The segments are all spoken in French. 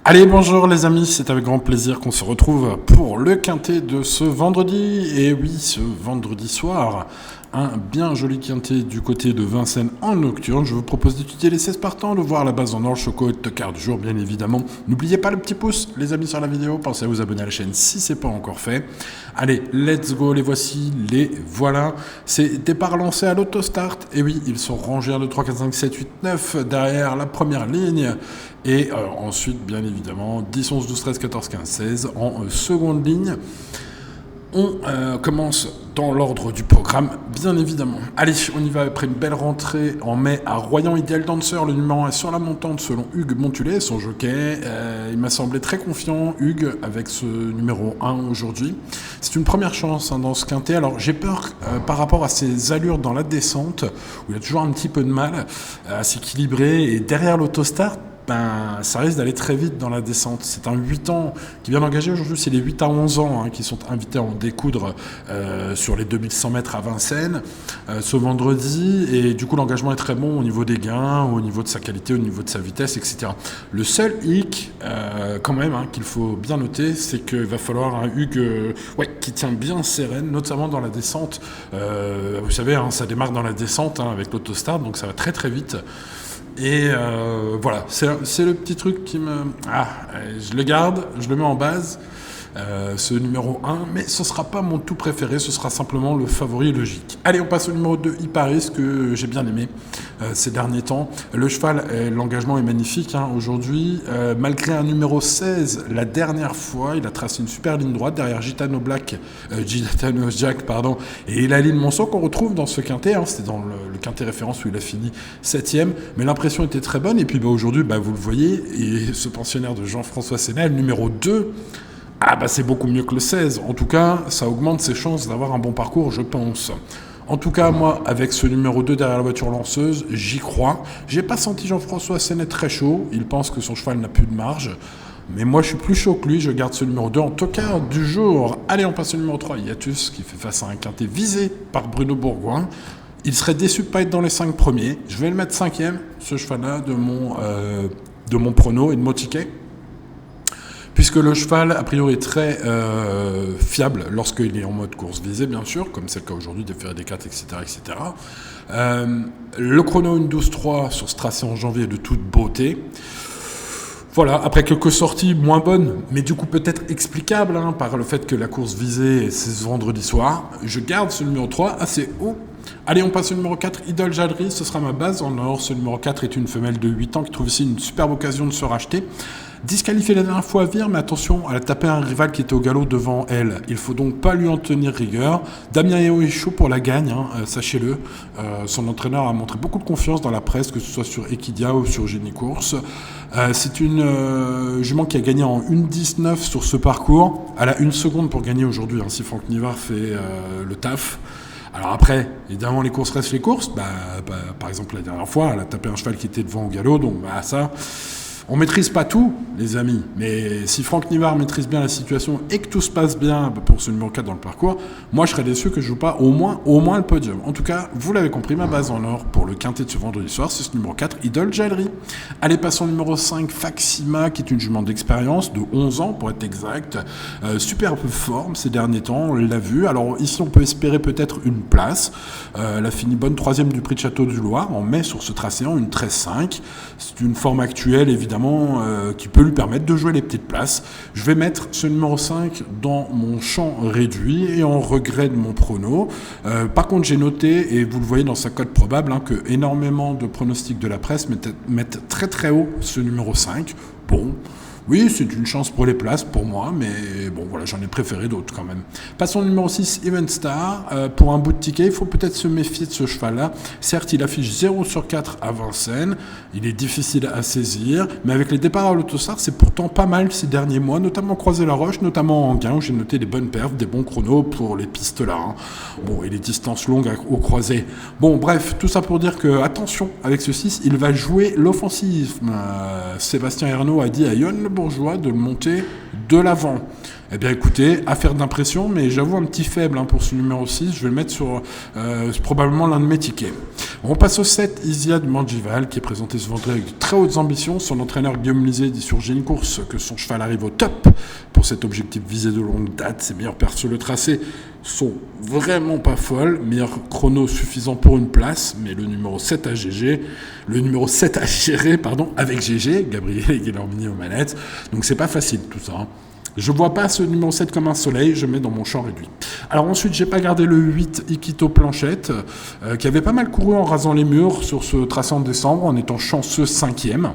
Allez, bonjour les amis, c'est avec grand plaisir qu'on se retrouve pour le quintet de ce vendredi. Et oui, ce vendredi soir, un bien joli quintet du côté de Vincennes en nocturne. Je vous propose d'étudier les 16 partants, de voir la base en or, choco et tocard du jour, bien évidemment. N'oubliez pas le petit pouce, les amis, sur la vidéo. Pensez à vous abonner à la chaîne si ce n'est pas encore fait. Allez, let's go, les voici, les voilà. C'est départ lancé à l'autostart. Et oui, ils sont rangés 1, 2, 3, 4, 5, 7, 8, 9 derrière la première ligne. Et ensuite, bien évidemment, 10, 11, 12, 13, 14, 15, 16 en seconde ligne. On commence dans l'ordre du programme, bien évidemment. Allez, on y va après une belle rentrée en mai à Royan Ideal Dancer. Le numéro 1 est sur la montante selon Hugues Montulé, son jockey. Il m'a semblé très confiant, Hugues, avec ce numéro 1 aujourd'hui. C'est une première chance dans ce quintet. Alors, j'ai peur par rapport à ses allures dans la descente, où il a toujours un petit peu de mal à s'équilibrer. Et derrière l'autostart, ça risque d'aller très vite dans la descente. C'est un 8 ans qui vient d'engager aujourd'hui, c'est les 8 à 11 ans qui sont invités à en découdre sur les 2100 mètres à Vincennes ce vendredi, et du coup l'engagement est très bon au niveau des gains, au niveau de sa qualité, au niveau de sa vitesse, etc. Le seul hic quand même qu'il faut bien noter, c'est qu'il va falloir un Hugues qui tient bien ses rênes, notamment dans la descente. Vous savez, ça démarre dans la descente avec l'autostart, donc ça va très très vite. Et voilà, c'est le petit truc qui me... je le garde, je le mets en base, ce numéro 1, mais ce ne sera pas mon tout préféré, ce sera simplement le favori logique. Allez, on passe au numéro 2, Iparis, que j'ai bien aimé ces derniers temps. Le cheval, l'engagement est magnifique aujourd'hui, malgré un numéro 16, la dernière fois, il a tracé une super ligne droite derrière Gitano Jack, et Elaline Monceau qu'on retrouve dans ce quintet, c'était dans le quintet référence où il a fini 7ème, mais l'impression était très bonne, et puis aujourd'hui, vous le voyez, et ce pensionnaire de Jean-François Sénat, le numéro 2, c'est beaucoup mieux que le 16. En tout cas, ça augmente ses chances d'avoir un bon parcours, je pense. En tout cas, moi, avec ce numéro 2 derrière la voiture lanceuse, j'y crois. J'ai pas senti Jean-François Sénat très chaud. Il pense que son cheval n'a plus de marge. Mais moi, je suis plus chaud que lui. Je garde ce numéro 2 en tocard du jour. Allez, on passe au numéro 3, Iatus, qui fait face à un quintet visé par Bruno Bourgoin. Il serait déçu de ne pas être dans les 5 premiers. Je vais le mettre 5e, ce cheval-là, de mon prono et de mon ticket. Puisque le cheval, a priori, est très fiable lorsqu'il est en mode course visée, bien sûr, comme c'est le cas aujourd'hui, des Ferré des 4, etc. etc. Le chrono 1-12-3 sur ce tracé en janvier est de toute beauté. Voilà, après quelques sorties moins bonnes, mais du coup peut-être explicables par le fait que la course visée, c'est ce vendredi soir, je garde ce numéro 3 assez haut. Allez, on passe au numéro 4, Idole Jadri, ce sera ma base en or. Ce numéro 4 est une femelle de 8 ans qui trouve ici une superbe occasion de se racheter. Disqualifiée la dernière fois à Vire, mais attention, elle a tapé un rival qui était au galop devant elle. Il faut donc pas lui en tenir rigueur. Damien Eo est chaud pour la gagne, sachez-le. Son entraîneur a montré beaucoup de confiance dans la presse, que ce soit sur Equidia ou sur Génie Course. C'est une jument qui a gagné en 1,19 sur ce parcours. Elle a 1 seconde pour gagner aujourd'hui, si Franck Nivard fait le taf. Alors après, évidemment, les courses restent les courses. Par exemple, la dernière fois, elle a tapé un cheval qui était devant au galop, donc ça... On maîtrise pas tout, les amis, mais si Franck Nivard maîtrise bien la situation et que tout se passe bien pour ce numéro 4 dans le parcours, moi je serais déçu que je joue pas au moins le podium. En tout cas, vous l'avez compris, ma base en or pour le quintet de ce vendredi soir, c'est ce numéro 4, Idole Jalerie. Allez, passons au numéro 5, Faxima, qui est une jument d'expérience de 11 ans pour être exact. Superbe forme ces derniers temps, on l'a vu. Alors ici, on peut espérer peut-être une place. Elle a fini bonne 3e du prix de Château du Loir en mai sur ce tracé en une 13-5. C'est une forme actuelle, évidemment, qui peut lui permettre de jouer les petites places. Je vais mettre ce numéro 5 dans mon champ réduit et en regret de mon prono. Par contre, j'ai noté, et vous le voyez dans sa cote probable, que énormément de pronostics de la presse mettent très très haut ce numéro 5. Bon... Oui, c'est une chance pour les places, pour moi, mais bon, voilà, j'en ai préféré d'autres quand même. Passons au numéro 6, Event Star. Pour un bout de ticket, il faut peut-être se méfier de ce cheval-là. Certes, il affiche 0 sur 4 à Vincennes. Il est difficile à saisir, mais avec les départs à l'autostart, c'est pourtant pas mal ces derniers mois, notamment Croisé-la-Roche, notamment en gain, où j'ai noté des bonnes perfs, des bons chronos pour les pistes là. Bon, et les distances longues au croisé. Bon, bref, tout ça pour dire que, attention, avec ce 6, il va jouer l'offensive. Sébastien Ernaud a dit à Yon Bourgeois de le monter de l'avant. Eh bien écoutez, affaire d'impression, mais j'avoue un petit faible pour ce numéro 6, je vais le mettre sur probablement l'un de mes tickets. On passe au 7, Isiad Mangival, qui est présenté ce vendredi avec de très hautes ambitions. Son entraîneur Guillaume Lisée dit sur Génie Course que son cheval arrive au top pour cet objectif visé de longue date. Ses meilleurs pertes sur le tracé sont vraiment pas folles. Meilleur chrono suffisant pour une place, mais le numéro 7 à gérer, avec GG, Gabriel Guillermini aux manettes. Donc c'est pas facile tout ça. Je vois pas ce numéro 7 comme un soleil, je mets dans mon champ réduit. Alors ensuite, j'ai pas gardé le 8 Ikito Planchette, qui avait pas mal couru en rasant les murs sur ce tracé en décembre, en étant chanceux 5e.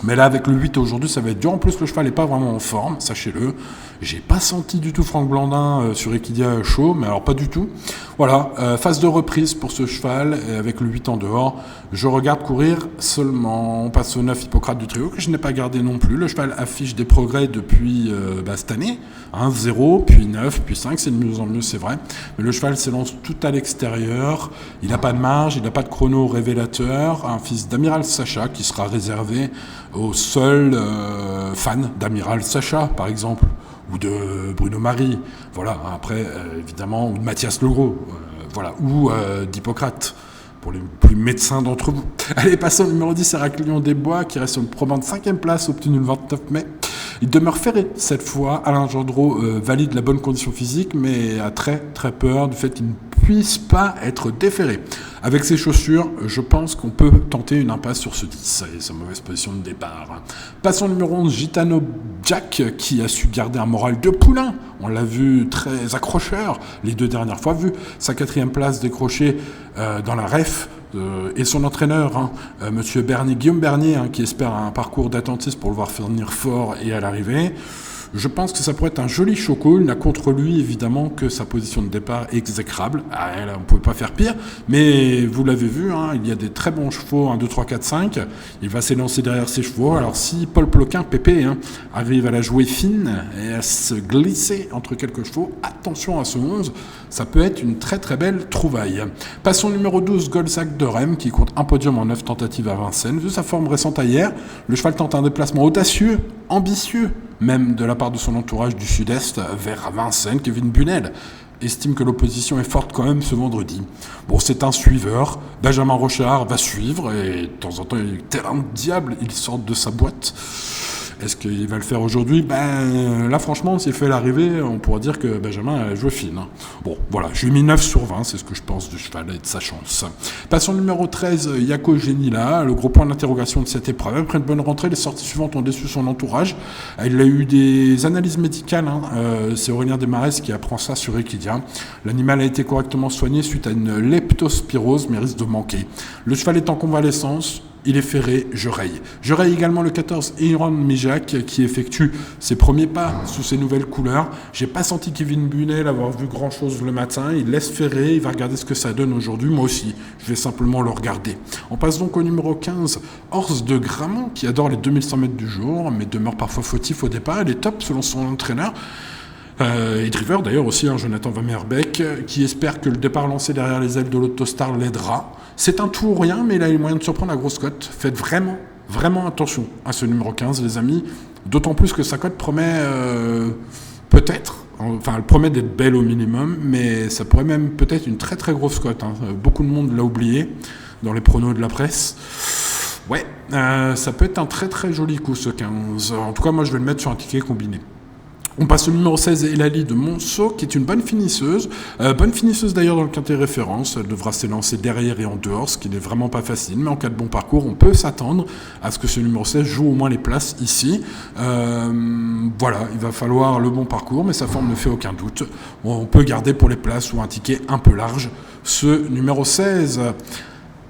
Mais là, avec le 8 aujourd'hui, ça va être dur. En plus, le cheval n'est pas vraiment en forme, sachez-le. J'ai pas senti du tout Franck Blandin sur Equidia chaud, mais alors pas du tout. Voilà, phase de reprise pour ce cheval, avec le 8 en dehors. Je regarde courir seulement. On passe au 9 Hippocrate du trio, que je n'ai pas gardé non plus. Le cheval affiche des progrès depuis cette année. 0, puis 9, puis 5, c'est de mieux en mieux, c'est vrai. Mais le cheval s'élance tout à l'extérieur. Il n'a pas de marge, il n'a pas de chrono révélateur. Un fils d'Amiral Sacha qui sera réservé aux seuls fans d'Amiral Sacha, par exemple, ou de Bruno Marie, voilà, après, évidemment, ou de Mathias Legros, voilà, ou d'Hippocrate, pour les plus médecins d'entre vous. Allez, passons au numéro 10, Héraclion des Bois, qui reste sur une probante 5e place, obtenue le 29 mai. Il demeure ferré cette fois. Alain Gendreau valide la bonne condition physique, mais a très très peur du fait qu'il ne puisse pas être déféré. Avec ses chaussures, je pense qu'on peut tenter une impasse sur ce 10 et sa mauvaise position de départ. Passons au numéro 11, Gitano Jack, qui a su garder un moral de poulain. On l'a vu très accrocheur les 2 dernières fois, vu sa 4e place décrochée dans la REF. Et son entraîneur, Monsieur Bernier, Guillaume Bernier, qui espère un parcours d'attentisme pour le voir finir fort et à l'arrivée. Je pense que ça pourrait être un joli choco. Il n'a contre lui, évidemment, que sa position de départ exécrable. Là, on ne pouvait pas faire pire. Mais vous l'avez vu, il y a des très bons chevaux, 1, 2, 3, 4, 5. Il va s'élancer derrière ses chevaux. Alors, si Paul Ploquin, Pépé, arrive à la jouer fine et à se glisser entre quelques chevaux, attention à ce 11. Ça peut être une très très belle trouvaille. Passons au numéro 12, Golzac de Rennes, qui compte un podium en 9 tentatives à Vincennes. Vu sa forme récente à hier, le cheval tente un déplacement audacieux, ambitieux, même de la part de son entourage du sud-est vers Vincennes. Kevin Bunel estime que l'opposition est forte quand même ce vendredi. Bon, c'est un suiveur. Benjamin Rochard va suivre et de temps en temps, tel un diable, il sort de sa boîte. Est-ce qu'il va le faire aujourd'hui ? Là, franchement, s'il fait l'arrivée, on pourrait dire que Benjamin a joué fine. Bon, voilà, je lui ai mis 9 sur 20, c'est ce que je pense du cheval et de sa chance. Passons au numéro 13, Yako Genila, le gros point d'interrogation de cette épreuve. Après une bonne rentrée, les sorties suivantes ont déçu son entourage. Il a eu des analyses médicales, c'est Aurélien Desmarais qui apprend ça sur Equidia. L'animal a été correctement soigné suite à une leptospirose, mais risque de manquer. Le cheval est en convalescence. Il est ferré, je raye. Je raye également le 14, Iron Mijak, qui effectue ses premiers pas sous ses nouvelles couleurs. J'ai pas senti Kevin Bunel avoir vu grand chose le matin. Il laisse ferrer, il va regarder ce que ça donne aujourd'hui. Moi aussi, je vais simplement le regarder. On passe donc au numéro 15, Horse de Gramont, qui adore les 2100 mètres du jour, mais demeure parfois fautif au départ. Il est top selon son entraîneur. Et driver d'ailleurs aussi, Jonathan Van Merbeek, qui espère que le départ lancé derrière les ailes de l'Autostar l'aidera. C'est un tout ou rien, mais il a les moyens de surprendre la grosse cote. Faites vraiment, vraiment attention à ce numéro 15, les amis. D'autant plus que sa cote promet peut-être, elle promet d'être belle au minimum, mais ça pourrait même peut-être une très très grosse cote. Beaucoup de monde l'a oublié dans les pronos de la presse. Ouais, ça peut être un très très joli coup ce 15. En tout cas, moi je vais le mettre sur un ticket combiné. On passe au numéro 16, Elali de Monceau, qui est une bonne finisseuse. Bonne finisseuse d'ailleurs dans le quintet référence. Elle devra s'élancer derrière et en dehors, ce qui n'est vraiment pas facile. Mais en cas de bon parcours, on peut s'attendre à ce que ce numéro 16 joue au moins les places ici. Voilà, il va falloir le bon parcours, mais sa forme ne fait aucun doute. On peut garder pour les places ou un ticket un peu large ce numéro 16.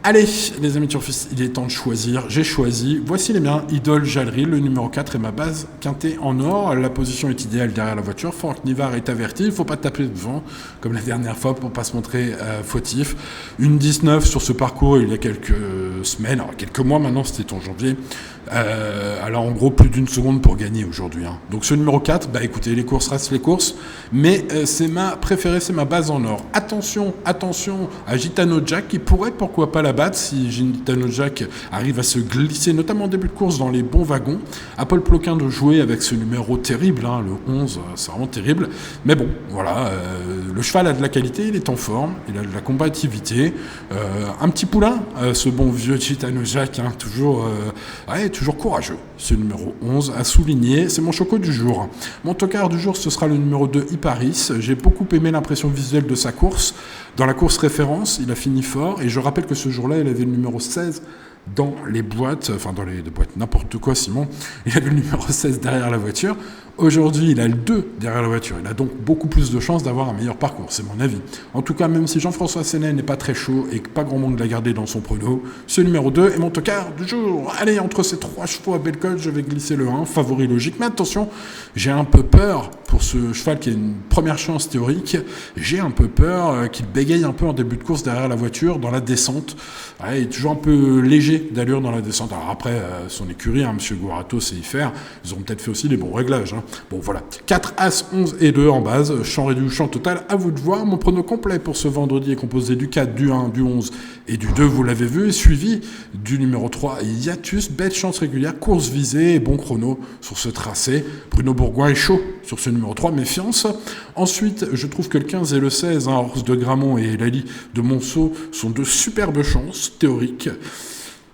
Allez, les amis turfistes, il est temps de choisir. J'ai choisi. Voici les miens. Idole Jallery, le numéro 4 est ma base quintet en or. La position est idéale derrière la voiture. Franck Nivard est averti. Il ne faut pas taper devant, comme la dernière fois, pour ne pas se montrer fautif. Une 19 sur ce parcours il y a quelques semaines, alors quelques mois maintenant, c'était en janvier. Alors en gros, plus d'une seconde pour gagner aujourd'hui. Hein. Donc ce numéro 4, bah écoutez, les courses restent les courses, mais c'est ma préférée, c'est ma base en or. Attention, attention à Gitano Jack, qui pourrait pourquoi pas la battre si Gitano Jack arrive à se glisser, notamment en début de course, dans les bons wagons. À Paul Ploquin de jouer avec ce numéro terrible, hein, le 11, c'est vraiment terrible. Mais bon, voilà, le cheval a de la qualité, il est en forme, il a de la combativité. Un petit poulain, ce bon vieux Gitano Jack, hein, toujours courageux. Ce numéro 11 à souligner, c'est mon choco du jour. Mon tocard du jour, ce sera le numéro 2, Iparis. J'ai beaucoup aimé l'impression visuelle de sa course. Dans la course référence, il a fini fort. Et je rappelle que ce jour-là, il avait le numéro 16 dans les boîtes, enfin dans les boîtes, n'importe quoi Simon, il avait le numéro 16 derrière la voiture. Aujourd'hui, il a le 2 derrière la voiture. Il a donc beaucoup plus de chances d'avoir un meilleur parcours, c'est mon avis. En tout cas, même si Jean-François Sénet n'est pas très chaud et que pas grand monde l'a gardé dans son prono, ce numéro 2 est mon tocard du jour. Allez, entre ces 3 chevaux à belle cote, je vais glisser le 1, favori logique. Mais attention, j'ai un peu peur pour ce cheval qui a une première chance théorique. J'ai un peu peur qu'il bégaye un peu en début de course derrière la voiture, dans la descente. Ouais, il est toujours un peu léger d'allure dans la descente. Alors après, son écurie, hein, M. Guarato sait y faire. Ils ont peut-être fait aussi les bons réglages. Hein. Bon, voilà. 4 As, 11 et 2 en base. Champ réduit ou champ total, à vous de voir. Mon prono complet pour ce vendredi est composé du 4, du 1, du 11 et du 2, vous l'avez vu, et suivi du numéro 3, Hiatus. Belle chance régulière, course visée et bon chrono sur ce tracé. Bruno Bourgoin est chaud sur ce numéro 3, méfiance. Ensuite, je trouve que le 15 et le 16, hein, Horse de Gramont et Lali de Monceau, sont de superbes chances théoriques.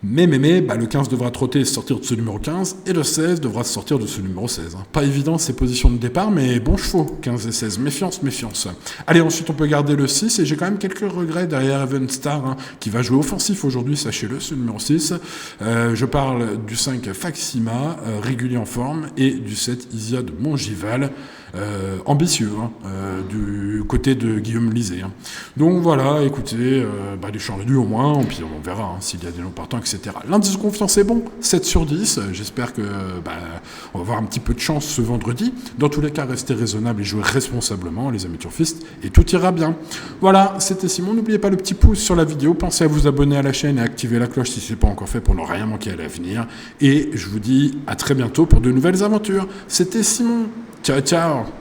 Mais, le 15 devra trotter et sortir de ce numéro 15, et le 16 devra sortir de ce numéro 16. Hein. Pas évident ces positions de départ, mais bons chevaux, 15 et 16. Méfiance, méfiance. Allez, ensuite on peut garder le 6, et j'ai quand même quelques regrets derrière Even Star, hein, qui va jouer offensif aujourd'hui, sachez-le, ce numéro 6. Je parle du 5 Faxima, régulier en forme, et du 7 Isia de Montgival. Ambitieux, hein, du côté de Guillaume Lisée. Hein. Donc voilà, écoutez, les champs réduits au moins, puis on verra hein, s'il y a des noms partants, etc. L'indice de confiance est bon, 7 sur 10. J'espère que on va avoir un petit peu de chance ce vendredi. Dans tous les cas, restez raisonnable et jouez responsablement, les amis turfistes, et tout ira bien. Voilà, c'était Simon. N'oubliez pas le petit pouce sur la vidéo. Pensez à vous abonner à la chaîne et à activer la cloche si ce n'est pas encore fait pour ne rien manquer à l'avenir. Et je vous dis à très bientôt pour de nouvelles aventures. C'était Simon. Ciao, ciao.